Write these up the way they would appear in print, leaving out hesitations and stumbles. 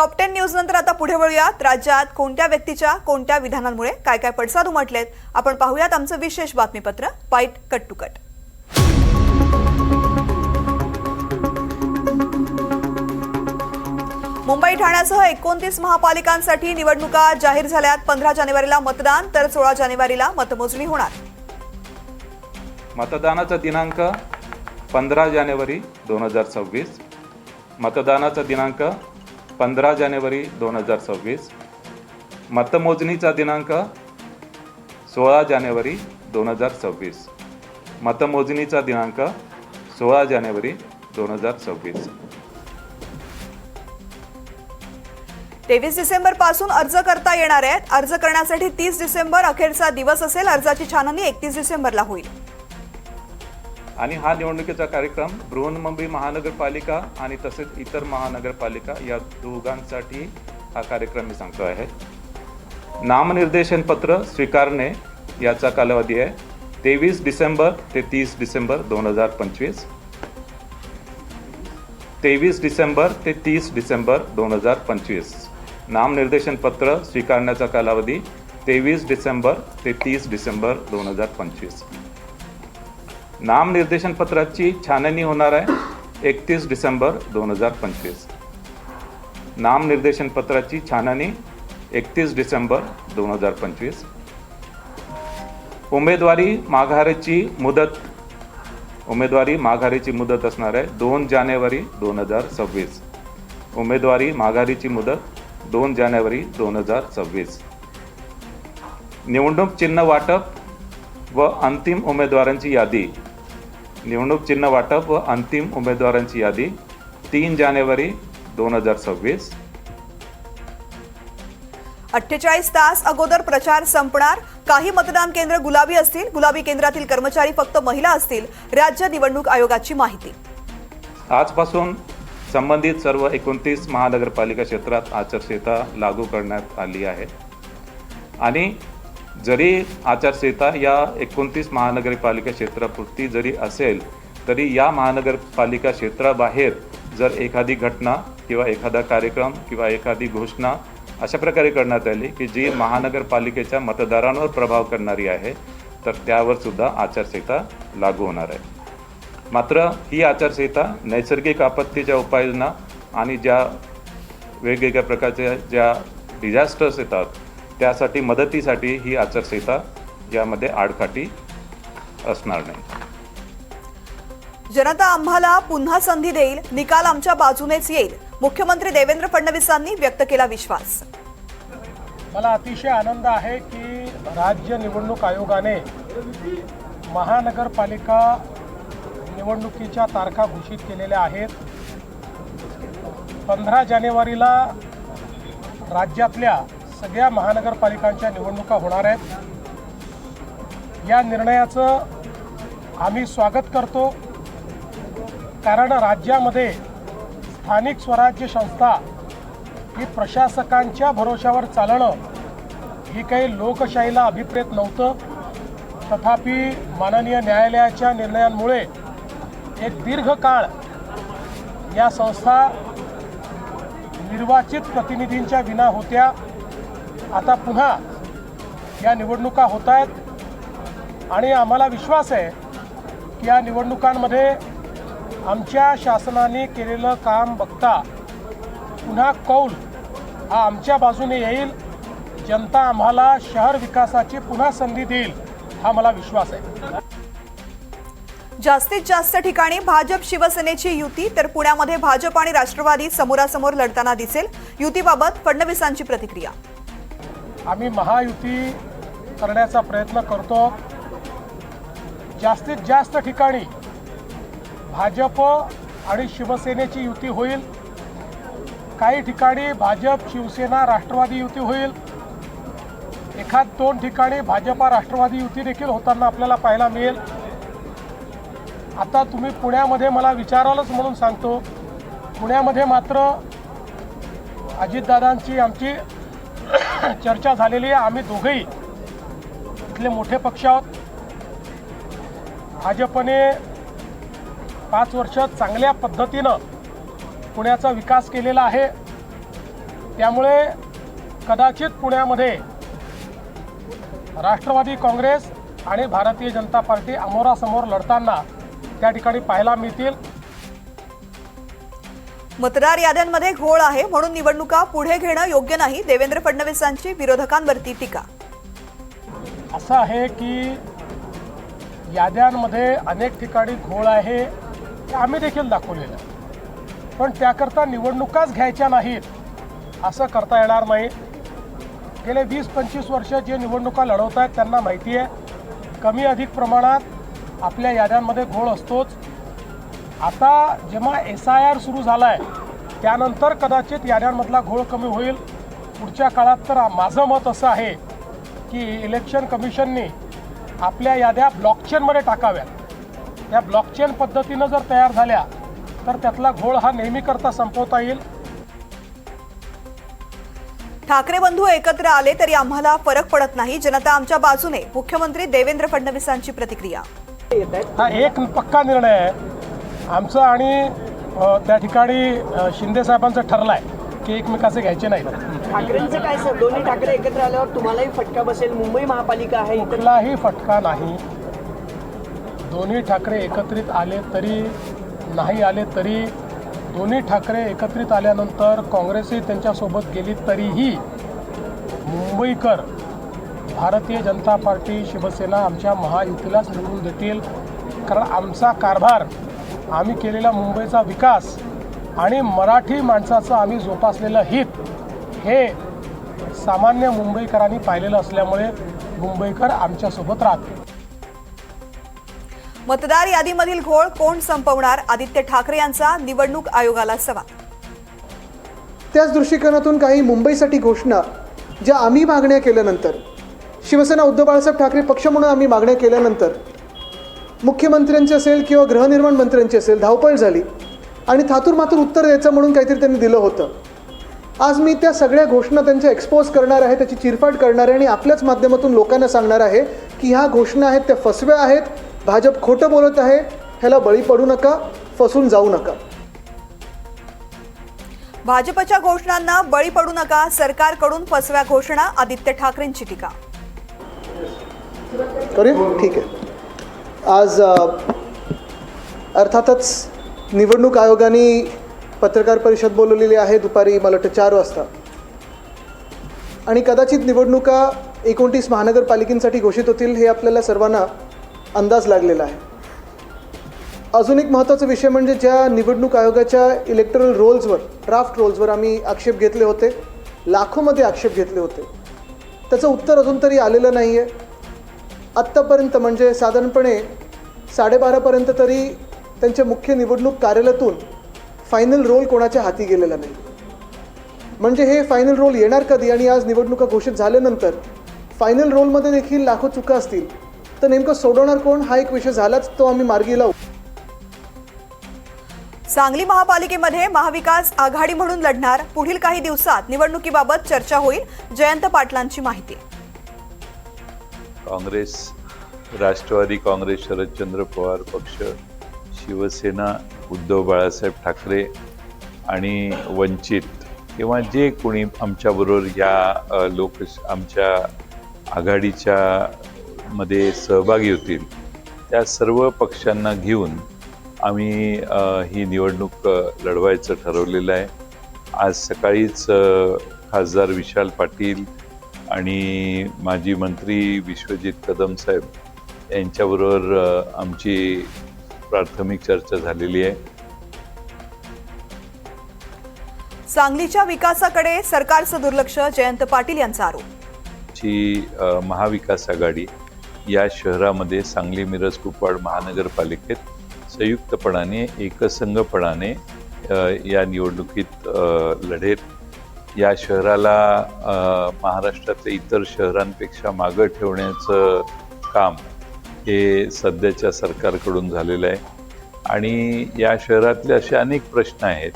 Top 10 news नंतर आता पुढे वळूयात। राज्यात कोणत्या व्यक्तीच्या कोणत्या विधानांमुळे काय काय पडसाद उमटलेत आपण पाहूयात आमचं विशेष बातमीपत्र fight cut to cut. Mumbai ठाण्यासह 29 महापालिकांसाठी निवडणुका जाहीर झाल्यात। 15 जानेवारीला मतदान तर 16 जानेवारीला मतमोजणी होणार। मतदानाचा दिनांक 15 जानेवारी 2026। मतदानाचा दिनांक 15 जानेवारी 2026। मतमोजणीचा दिनांक 16 जानेवारी 2026। मतमोजणीचा दिनांक 16 जानेवारी 2026। 23 डिसेंबर पासून अर्ज करता येणार आहेत। अर्ज करण्यासाठी 30 डिसेंबर अखेरचा दिवस असेल। अर्जाची छाननी 31 डिसेंबरला होईल। आणि हा निवडणुकीचा कार्यक्रम बृहन्मुंबई महानगरपालिका आणि तसेच इतर महानगरपालिका या दोघांसाठी हा कार्यक्रम मी सांगतो आहे। नामनिर्देशन पत्र स्वीकारणे याचा कालावधी आहे 23 डिसेंबर ते 30 डिसेंबर 2025। 23 डिसेंबर ते 30 डिसेंबर 2025। नामनिर्देशन पत्र स्वीकारण्याचा कालावधी 23 डिसेंबर ते 30 डिसेंबर 2025। नामनिर्देशन पत्राची छाननी होणार आहे 31 डिसेंबर 2025। नामनिर्देशन पत्राची छाननी 31 डिसेंबर 2025। उमेदवारी माघारीची मुदत असणार आहे 2 जानेवारी 2026। उमेदवारी माघारीची मुदत 2 जानेवारी 2026। निवडणूक चिन्ह वाटप व अंतिम उमेदवारांची यादी 3 जानेवारी 2026। 48 तास अगोदर प्रचार संपणार। काही मतदान केंद्र गुलाबी असतील। गुलाबी केंद्रातील कर्मचारी फक्त महिला असतील। राज्य निवडणूक आयोगाची माहिती। आजपासून संबंधित सर्व 29 महानगरपालिका क्षेत्रात आचारसंहिता लागू करण्यात आली आहे। आणि जरी आचारसंहिता या 29 महानगरपालिका क्षेत्रापुरती जरी असेल तरी या महानगरपालिका क्षेत्राबाहेर जर एखादी घटना किंवा एखादा कार्यक्रम किंवा एखादी घोषणा अशा प्रकारे करण्यात आली की जी महानगरपालिकेच्या मतदारांवर प्रभाव करणारी आहे तर त्यावर सुद्धा आचारसंहिता लागू होणार आहे। मात्र ही आचारसंहिता नैसर्गिक आपत्तीच्या उपाययोजना आणि ज्या वेगवेगळ्या प्रकारच्या ज्या डिझास्टर्स येतात त्यासाठी मदतीसाठी ही आचारसंहिता यामध्ये आडकाठी असणार नाही। जनता आम्हाला पुन्हा संधी देईल। निकाल आमच्या बाजूनेच येईल। मुख्यमंत्री देवेंद्र फडणवीसांनी व्यक्त केला विश्वास। मला अतिशय आनंद आहे की राज्य निवडणूक आयोगाने महानगरपालिका निवडणुकीच्या तारखा घोषित केलेल्या आहेत। 15 जानेवारीला राज्यातल्या सगळ्या महानगरपालिकांच्या निवडणुका होणार आहेत। या निर्णयाचं आम्ही स्वागत करतो कारण राज्यामध्ये स्थानिक स्वराज्य संस्था ही प्रशासकांच्या भरोशावर चालणं ही काही लोकशाहीला अभिप्रेत नव्हतं। तथापि माननीय न्यायालयाच्या निर्णयांमुळे एक दीर्घ काळ या संस्था निर्वाचित प्रतिनिधींच्या विना होत्या। आता पुन्हा या निवडणुका होत आहेत आणि आम्हाला विश्वास आहे की या निवडणुकांमध्ये आमच्या शासनाने केलेलं काम बघता पुन्हा कौल हा आमच्या बाजूने येईल। जनता आम्हाला शहर विकासाची पुन्हा संधी देईल हा मला विश्वास आहे। जास्तीत जास्त ठिकाणी भाजप शिवसेनेची युती तर पुण्यामध्ये भाजप आणि राष्ट्रवादी समोरासमोर लढताना दिसेल। युतीबाबत फडणवीसांची प्रतिक्रिया। आम्ही महायुती करण्याचा प्रयत्न करतो। जास्तीत जास्त ठिकाणी भाजप आणि शिवसेनेची युती होईल। काही ठिकाणी भाजप शिवसेना राष्ट्रवादी युती होईल। 1-2 ठिकाणी भाजप राष्ट्रवादी युती देखील होताना आपल्याला पाहायला मिळेल। आता तुम्ही पुण्यामध्ये मला विचारालच म्हणून सांगतो, पुण्यामध्ये मात्र अजितदादांची आमची चर्चा झालेली आहे। आम्ही दोघेही इथले मोठे पक्ष आहोत। भाजपने 5 वर्ष चांगल्या पद्धतीनं पुण्याचा विकास केलेला आहे त्यामुळे कदाचित पुण्यामध्ये राष्ट्रवादी काँग्रेस आणि भारतीय जनता पार्टी अमोरासमोर लढताना त्या ठिकाणी पाहायला मिळतील. मतदार याद्यांमध्ये घोळ आहे म्हणून निवडणुका पुढे घेणं योग्य नाही. देवेंद्र फडणवीसांची विरोधकांवरती टीका. असं आहे की याद्यांमध्ये अनेक ठिकाणी घोळ आहे हे आम्ही देखील दाखवलेलं आहे, पण त्याकरता निवडणुकाच घ्यायच्या नाहीत असं करता येणार नाही. गेले 20-25 वर्ष जे निवडणुका लढवत आहेत त्यांना माहिती आहे कमी अधिक प्रमाणात आपल्या याद्यांमध्ये घोळ असतोच. आता जेव्हा SIR सुरू झाला आहे त्यानंतर कदाचित याद्यांमधला घोळ कमी होईल. पुढच्या काळात तर माझं मत असं आहे की इलेक्शन कमिशनने आपल्या याद्या ब्लॉकचेनमध्ये टाकाव्यात. त्या ब्लॉकचेन पद्धतीनं जर तयार झाल्या तर त्यातला घोळ हा नेहमीकरता संपवता येईल. ठाकरे बंधू एकत्र आले तरी आम्हाला फरक पडत नाही. जनता आमच्या बाजूने. मुख्यमंत्री देवेंद्र फडणवीसांची प्रतिक्रिया. हा एक पक्का निर्णय आहे आमचा आणि त्या ठिकाणी शिंदे साहेबांचं ठरलं आहे की एकमेकाचे घ्यायचे नाही. ठाकरेंचं काय सर, दोन्ही ठाकरे एकत्र आल्यावर तुम्हालाही फटका बसेल. मुंबई महापालिका आहे, कुठलाही फटका नाही. दोन्ही ठाकरे एकत्रित आले तरी नाही आले तरी, दोन्ही ठाकरे एकत्रित आल्यानंतर काँग्रेसही त्यांच्यासोबत गेली तरीही मुंबईकर भारतीय जनता पार्टी शिवसेना आमच्या महायुतीलाच निवडून देतील. कारण आमचा कारभार, आम्ही केलेला मुंबईचा विकास आणि मराठी माणसाचं आम्ही जोपासलेलं हित हे सामान्य मुंबईकरांनी पाहिलेलं असल्यामुळे मुंबईकर आमच्यासोबत राहतील. मतदार यादीमधील घोळ कोण संपवणार? आदित्य ठाकरे यांचा निवडणूक आयोगाला सवाल. त्याच दृष्टिकोनातून काही मुंबईसाठी घोषणा ज्या आम्ही मागण्या केल्यानंतर, शिवसेना उद्धव बाळासाहेब ठाकरे पक्ष म्हणून आम्ही मागण्या केल्यानंतर मुख्यमंत्र्यांची असेल किंवा गृहनिर्माण मंत्र्यांची असेल धावपळ झाली आणि थातूरमातूर उत्तर द्यायचं म्हणून काहीतरी त्यांनी दिलं होतं. आज मी त्या सगळ्या घोषणा त्यांच्या एक्सपोज करणार आहे, त्याची चिरफाड करणार आहे आणि आपल्याच माध्यमातून लोकांना सांगणार आहे की ह्या घोषणा आहेत त्या फसव्या आहेत. भाजप खोटं बोलत आहे, ह्याला बळी पडू नका, फसून जाऊ नका. भाजपच्या घोषणांना बळी पडू नका. सरकारकडून फसव्या घोषणा. आदित्य ठाकरेंची टीका. करूया, ठीक आहे. आज अर्थातच निवडणूक आयोगाने पत्रकार परिषद बोलवलेली आहे दुपारी मला वाटतं 4 वाजता आणि कदाचित निवडणुका 29 महानगरपालिकांसाठी घोषित होतील हे आपल्याला सर्वांना अंदाज लागलेला आहे. अजून एक महत्त्वाचा विषय म्हणजे ज्या निवडणूक आयोगाच्या इलेक्टरल रोल्सवर, ड्राफ्ट रोल्सवर आम्ही आक्षेप घेतले होते, लाखोमध्ये आक्षेप घेतले होते, त्याचं उत्तर अजून तरी आलेलं नाही आहे. आत्तापर्यंत म्हणजे साधारणपणे 12:30पर्यंत तरी त्यांच्या मुख्य निवडणूक कार्यालयातून फायनल रोल कोणाच्या हाती गेलेला नाही. म्हणजे हे फायनल रोल येणार कधी? आणि आज निवडणुका घोषित झाल्यानंतर फायनल रोलमध्ये देखील लाखो चुका असतील तर नेमकं सोडवणार कोण हा एक विषय झालाच, तो आम्ही मार्गी लावू. सांगली महापालिकेमध्ये महाविकास आघाडी म्हणून लढणार. पुढील काही दिवसात निवडणुकीबाबत चर्चा होईल. जयंत पाटलांची माहिती. काँग्रेस, राष्ट्रवादी काँग्रेस, शरदचंद्र पवार पक्ष, शिवसेना, उद्धव बाळासाहेब ठाकरे आणि वंचित किंवा जे कोणी आमच्याबरोबर या आमच्या आघाडीच्या मध्ये सहभागी होतील त्या सर्व पक्षांना घेऊन आम्ही ही निवडणूक लढवायचं ठरवलेलं आहे. आज सकाळीच खासदार विशाल पाटील आणि माजी मंत्री विश्वजित कदम साहेब यांच्याबरोबर आमची प्राथमिक चर्चा झालेली आहे. सांगलीच्या विकासाकडे सरकारचं दुर्लक्ष. जयंत पाटील यांचा आरोप. महाविकास आघाडी या शहरामध्ये सांगली, मिरज, कुपवाड महानगरपालिकेत संयुक्तपणाने, एकसंघपणाने या निवडणुकीत लढेल. या शहराला महाराष्ट्रातल्या इतर शहरांपेक्षा मागं ठेवण्याचं काम हे सध्याच्या सरकारकडून झालेलं आहे आणि या शहरातले असे अनेक प्रश्न आहेत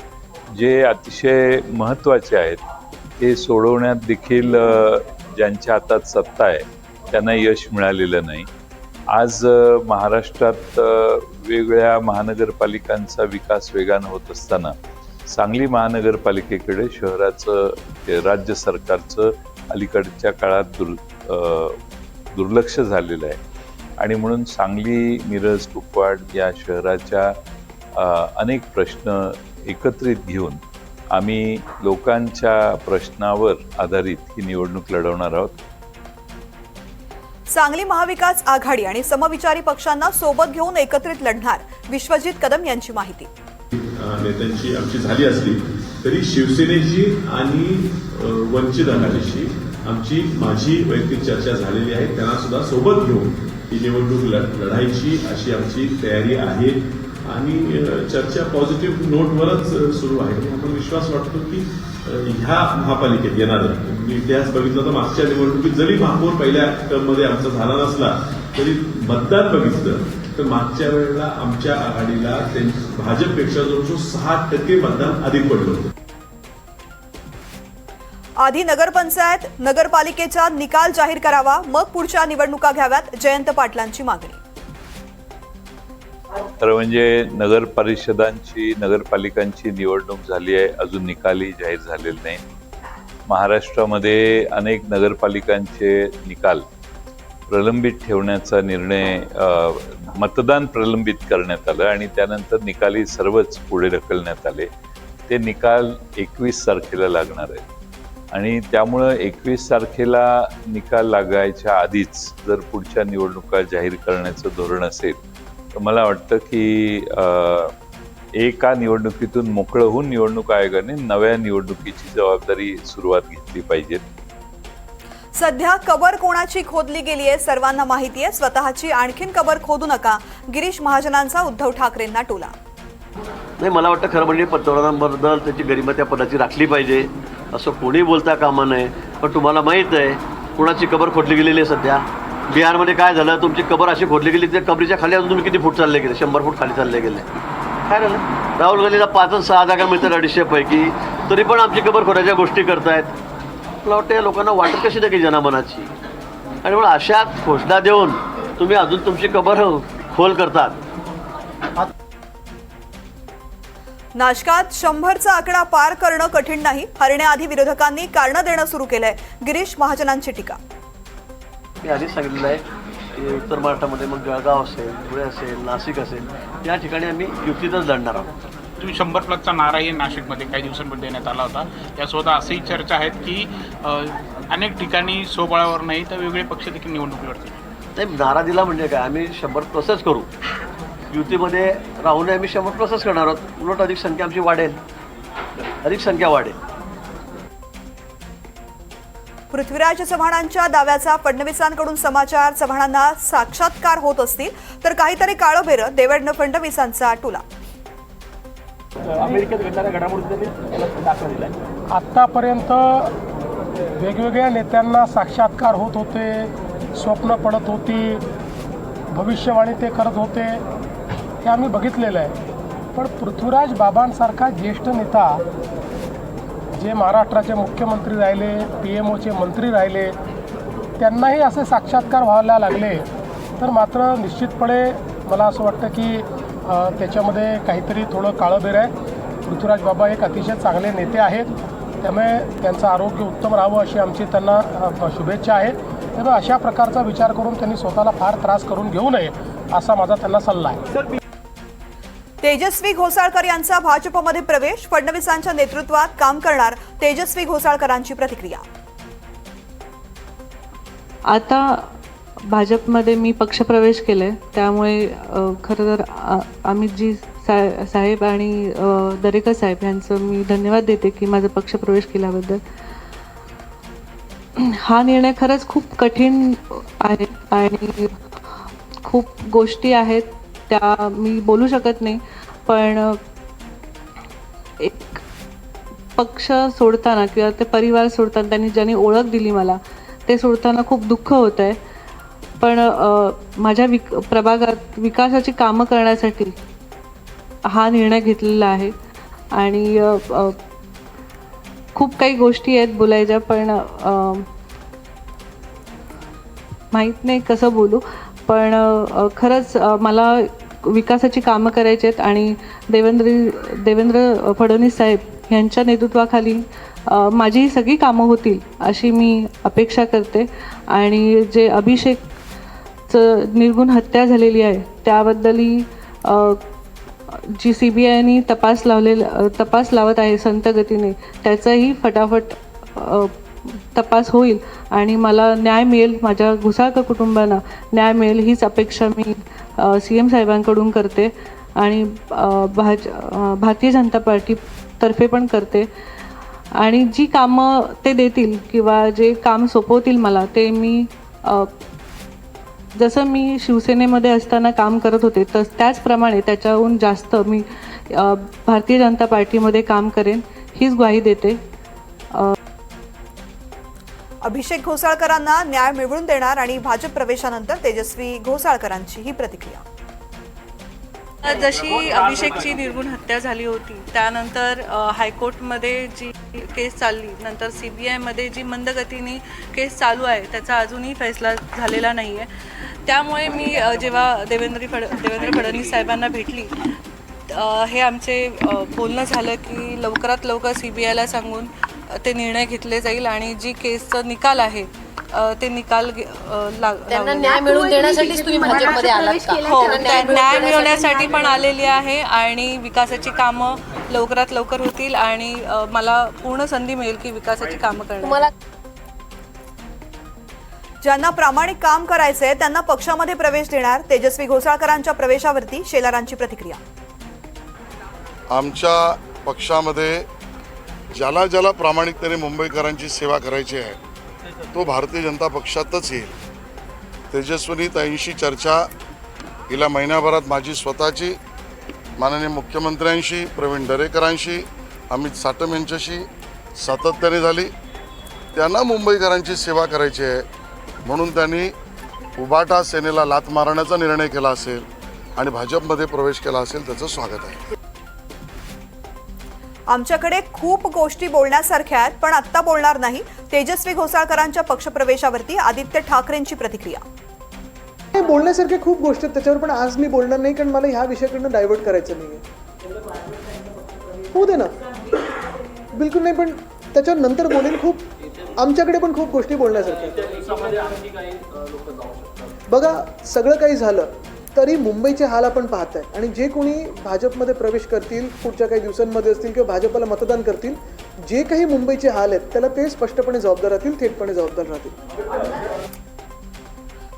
जे अतिशय महत्त्वाचे आहेत. ते सोडवण्यात देखील ज्यांच्या हातात सत्ता आहे त्यांना यश मिळालेलं नाही. आज महाराष्ट्रात वेगवेगळ्या महानगरपालिकांचा विकास वेगानं होत असताना सांगली महानगरपालिकेकडे शहराचं राज्य सरकारचं अलीकडच्या काळात दुर्लक्ष झालेलं आहे आणि म्हणून सांगली, मिरज, कुपवाड या शहराच्या अनेक प्रश्न एकत्रित घेऊन आम्ही लोकांच्या प्रश्नावर आधारित ही निवडणूक लढवणार आहोत. सांगली महाविकास आघाडी आणि समविचारी पक्षांना सोबत घेऊन एकत्रित लढणार, विश्वजित कदम यांची माहिती. नेत्यांची आमची झाली असली तरी शिवसेनेची आणि वंचित आघाडीशी माझी वैयक्तिक चर्चा झालेली आहे. त्यांना सुद्धा सोबत घेऊन ही निवडणूक लढायची अशी आमची तयारी आहे आणि चर्चा पॉझिटिव्ह नोटवरच सुरू आहे. आपण विश्वास वाटतो की ह्या महापालिकेत येणार इतिहास बघितला तर मागच्या निवडणुकीत जरी महापौर पहिल्या टर्ममध्ये आमचा झाला नसला तरी मतदान बघितलं तर मागच्या वेळेला आमच्या आघाडीला भाजपपेक्षा जवळजवळ 6% मतदान अधिक पडलं होतं. आधी नगरपंचायत नगरपालिकेचा निकाल जाहीर करावा, मग पुढच्या निवडणुका घ्याव्यात, जयंत पाटलांची मागणी. तर म्हणजे नगर परिषदांची, नगरपालिकांची निवडणूक झाली आहे, अजून निकालही जाहीर झालेले नाही. महाराष्ट्रामध्ये अनेक नगरपालिकांचे निकाल प्रलंबित ठेवण्याचा निर्णय, मतदान प्रलंबित करण्यात आलं आणि त्यानंतर निकाली सर्वच पुढे ढकलण्यात आले. ते निकाल 21 तारखेला लागणार आहे आणि त्यामुळं 21 तारखेला निकाल लागायच्या आधीच जर पुढच्या निवडणुका जाहीर करण्याचं धोरण असेल तर मला वाटतं की एका निवडणुकीतून मोकळं होऊन निवडणूक आयोगाने नव्या निवडणुकीची जबाबदारी सुरुवात घेतली पाहिजे. सध्या कबर कोणाची खोदली गेली आहे सर्वांना माहिती आहे, स्वतःची आणखीन कबर खोदू नका, गिरीश महाजनांचा उद्धव ठाकरेंना टोला. नाही, मला वाटतं खरं म्हणजे पंतप्रधानांबद्दल त्याची गरिमा त्या पदाची राखली पाहिजे असं कोणी बोलता कामा नये. पण तुम्हाला माहीत आहे कोणाची कबर खोदली गेलेली आहे सध्या. बिहारमध्ये काय झालं, तुमची कबर अशी खोदली गेली त्या कबरीच्या खाली अजून तुम्ही किती फूट चालले गेले, 100 फूट खाली चालले गेले. काय झालं, राहुल गांधीला 5 आणि 6 जागा मिळतात 250 पैकी, तरी पण आमची कबर खोदायच्या गोष्टी करतायत. मला वाटतं या लोकांना वाटत कशी नाही जनमनाची, आणि म्हणून अशा घोषणा देऊन तुम्ही अजून तुमची कबर खोल करतात. नाशकात 100चा आकडा पार करणं कठीण नाही, हरण्याआधी विरोधकांनी कारणं देणं सुरू केलंय, गिरीश महाजनांची टीका. मी आधीच सांगितलेलं आहे की उत्तर महाराष्ट्रामध्ये मग जळगाव असेल, धुळे असेल, नाशिक असेल या ठिकाणी आम्ही युतीतच लढणार आहोत. तुम्ही 100+चा नाराही नाशिकमध्ये काही दिवसांपूर्वी देण्यात आला होता. यासोबत असेही चर्चा आहेत की अनेक ठिकाणी स्वबळावर नाही तर वेगळे पक्ष देखील निवडणूक लढतील. नाही, नारा दिला म्हणजे काय, आम्ही 100+च करू. युतीमध्ये राहून आम्ही 100+च करणार आहोत. उलट अधिक संख्या आमची वाढेल, अधिक संख्या वाढेल. पृथ्वीराज चव्हाणांच्या दाव्याचा फडणवीसांकडून समाचार, चव्हाणांना साक्षात्कार होत असतील तर काहीतरी काळबेरं, देवेंद्र फडणवीसांचा टोला. अमेरिकेत घडणाऱ्या घडामोडींनी दाखला दिला. आत्तापर्यंत वेगवेगळ्या नेत्यांना साक्षात्कार होत होते, स्वप्न पडत होती, भविष्यवाणी ते करत होते, हे आम्ही बघितलेलं आहे. पण पृथ्वीराज बाबांसारखा ज्येष्ठ नेता जे महाराष्ट्राचे मुख्यमंत्री राहिले, PMOचे मंत्री राहिले, त्यांनाही असे साक्षात्कार व्हायला लागले तर मात्र निश्चितपणे मला असं वाटतं की त्याच्यामध्ये काहीतरी थोडं काळबेर आहे. पृथ्वीराज बाबा एक अतिशय चांगले नेते आहेत, त्यामुळे त्यांचं आरोग्य उत्तम राहावं अशी आमची त्यांना शुभेच्छा आहे. त्यामुळे अशा प्रकारचा विचार करून त्यांनी स्वतःला फार त्रास करून घेऊ नये असा माझा त्यांना सल्ला आहे. तेजस्वी घोसाळकर यांचा भाजपमध्ये प्रवेश, फडणवीसांच्या नेतृत्वात काम करणार, तेजस्वी घोसाळकरांची प्रतिक्रिया. आता भाजपमध्ये मी पक्षप्रवेश केले, त्यामुळे खरं तर अमितजी साहेब आणि दरेकर साहेब यांचं मी धन्यवाद देते की माझा पक्षप्रवेश केल्याबद्दल. हा निर्णय खरंच खूप कठीण आहे आणि खूप गोष्टी आहेत त्या मी बोलू शकत नाही, पण एक पक्ष सोडताना किंवा ते परिवार सोडताना त्यांनी ज्यांनी ओळख दिली मला ते सोडताना खूप दुःख होतं आहे. पण माझ्या प्रभागात विकासाची कामं करण्यासाठी हा निर्णय घेतलेला आहे आणि खूप काही गोष्टी आहेत बोलायच्या, पण माहीत नाही कसं बोलू. पण खरंच मला विकासाची कामं करायची आहेत आणि देवेंद्र फडणवीस साहेब यांच्या नेतृत्वाखाली माझी ही सगळी कामं होतील अशी मी अपेक्षा करते. आणि जे अभिषेकचं निर्गुण हत्या झालेली आहे त्याबद्दलही जी CBIने तपास लावत आहे संत गतीने, त्याचाही फटाफट तपास होईल आणि मला न्याय मिळेल, माझ्या घुसाळकर कुटुंबांना न्याय मिळेल हीच अपेक्षा मी CM साहेबांकडून करते आणि भारतीय जनता पार्टीतर्फे पण करते. आणि जी कामं ते देतील किंवा जे काम सोपवतील मला ते मी जसं मी शिवसेनेमध्ये असताना काम करत होते त्याचप्रमाणे त्याच्याहून जास्त मी भारतीय जनता पार्टीमध्ये काम करेन हीच ग्वाही देते. अभिषेक घोसाळकरांना न्याय मिळवून देणार आणि भाजप प्रवेशानंतर तेजस्वी घोसाळकरांची ही प्रतिक्रिया. जशी अभिषेकची निर्गुण हत्या झाली होती त्यानंतर हायकोर्टमध्ये जी केस चालली, नंतर CBIमध्ये जी मंदगतीने केस चालू आहे त्याचा अजूनही फैसला झालेला नाही आहे. त्यामुळे मी जेव्हा देवेंद्र फडणवीस साहेबांना भेटली हे आमचे बोलणं झालं की लवकरात लवकर CBIला सांगून ते निर्णय घेतले जाईल आणि जी केसचं निकाल आहे ते निकाल त्यांना न्याय मिळवून देण्यासाठीच तुम्ही भाजपमध्ये आलात का? हो, न्याय मिळवण्यासाठी पण आलेली आहे आणि विकासाची कामं लवकरात लवकर होतील आणि मला पूर्ण संधी मिळेल की विकासाची कामं करण्याची. ज्यांना प्रामाणिक काम करायचंय त्यांना पक्षामध्ये प्रवेश देणार. तेजस्वी घोसाळकरांच्या प्रवेशावरती शेलारांची प्रतिक्रिया. आमच्या पक्षामध्ये ज्याला प्रामाणिकतेने मुंबईकरांची सेवा करायची आहे तो भारतीय जनता पक्षातच येईल. तेजस्विनी ताईंशी चर्चा गेल्या महिन्याभरात माझी स्वतःची माननीय मुख्यमंत्र्यांशी, प्रवीण दरेकरांशी, अमित साटम यांच्याशी सातत्याने झाली. त्यांना मुंबईकरांची सेवा करायची आहे म्हणून त्यांनी उबाटा सेनेला लाथ मारण्याचा निर्णय केला असेल आणि भाजपमध्ये प्रवेश केला असेल, त्याचं स्वागत आहे. आमच्याकडे खूप गोष्टी बोलण्यासारख्या आहेत पण आत्ता बोलणार नाही. तेजस्वी घोसाळकरांच्या पक्षप्रवेशावरती आदित्य ठाकरेंची प्रतिक्रिया. बोलण्यासारख्या खूप गोष्टी आहेत त्याच्यावर, पण आज मी बोलणार नाही कारण मला ह्या विषयाकडनं डायव्हर्ट करायचं नाहीये. होऊ दे ना, बिलकुल नाही, पण त्याच्यावर नंतर बोलेल. आमच्याकडे पण खूप गोष्टी बोलण्यासारख्या. बघा, सगळं काही झालं तरी मुंबईचे हाल आपण पाहत आहे आणि जे कोणी भाजपमध्ये प्रवेश करतील पुढच्या काही दिवसांमध्ये असतील किंवा भाजपला मतदान करतील, जे काही मुंबईचे हाल आहेत त्याला ते स्पष्टपणे जबाबदार राहतील, थेटपणे जबाबदार राहतील.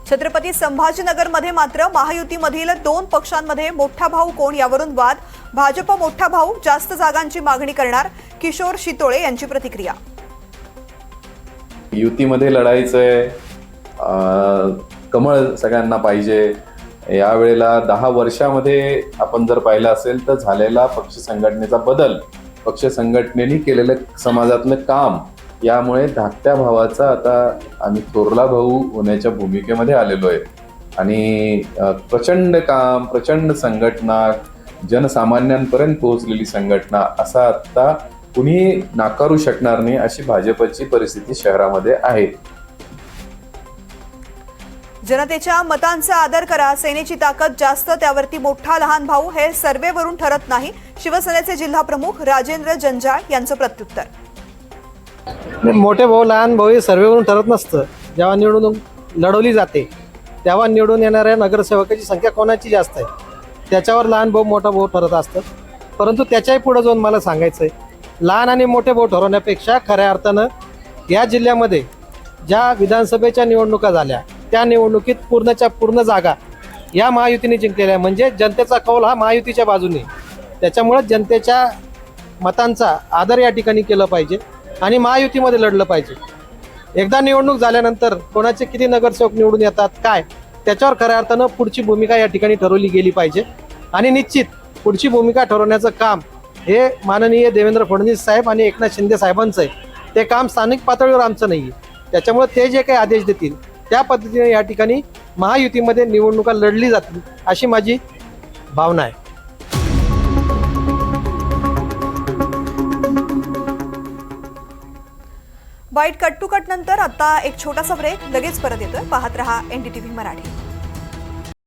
छत्रपती संभाजीनगरमध्ये मात्र महायुतीमधील 2 पक्षांमध्ये मोठा भाऊ कोण यावरून वाद. भाजप मोठा भाऊ जास्त जागांची मागणी करणार. किशोर शितोळे यांची प्रतिक्रिया. युतीमध्ये लढायचंय, कमळ सगळ्यांना पाहिजे. यावेळेला 10 वर्षामध्ये आपण जर पाहिलं असेल तर झालेला पक्ष संघटनेचा बदल, पक्ष संघटनेने केलेलं समाजातलं काम, यामुळे धाकट्या भावाचा आता आम्ही थोरला भाऊ होण्याच्या भूमिकेमध्ये आलेलो आहे. आणि प्रचंड काम, प्रचंड संघटना, जनसामान्यांपर्यंत पोहोचलेली संघटना, असा आता कुणी नाकारू शकणार नाही अशी भाजपची परिस्थिती शहरामध्ये आहे. जनतेच्या मतांचा आदर करा. सेनेची ताकद जास्त, त्यावरती मोठा लहान भाऊ हे सर्व्हेवरून ठरत नाही. शिवसेनेचे जिल्हा प्रमुख राजेंद्र जंजाळ यांचं प्रत्युत्तर. मोठे भाऊ लहान भाऊ हे सर्वेवरून ठरत नसतं. जेव्हा निवडणूक लढवली जाते तेव्हा निवडून येणाऱ्या नगरसेवकाची संख्या कोणाची जास्त आहे त्याच्यावर लहान भाऊ मोठा भाऊ ठरत असतं. परंतु त्याच्याही पुढे जाऊन मला सांगायचं आहे, लहान आणि मोठे भाऊ ठरवण्यापेक्षा खऱ्या अर्थानं या जिल्ह्यामध्ये ज्या विधानसभेच्या निवडणुका झाल्या त्या निवडणुकीत पूर्णच्या पूर्ण जागा या महायुतीने जिंकलेल्या, म्हणजे जनतेचा कौल हा महायुतीच्या बाजूने. त्याच्यामुळे जनतेच्या मतांचा आदर या ठिकाणी केलं पाहिजे आणि महायुतीमध्ये लढलं पाहिजे. एकदा निवडणूक झाल्यानंतर कोणाचे किती नगरसेवक निवडून येतात काय, त्याच्यावर खऱ्या अर्थानं पुढची भूमिका या ठिकाणी ठरवली गेली पाहिजे. आणि निश्चित पुढची भूमिका ठरवण्याचं काम हे माननीय देवेंद्र फडणवीस साहेब आणि एकनाथ शिंदे साहेबांचं आहे. ते काम स्थानिक पातळीवर आमचं नाही आहे. त्याच्यामुळे ते जे काही आदेश देतील त्या पद्धतीने या ठिकाणी महायुतीमध्ये निवडणुका लढली जातील अशी माझी भावना आहे. वाईट कट टू कट नंतर आता एक छोटासा ब्रेक, लगेच परत येतोय. पाहत रहा NDTV मराठी.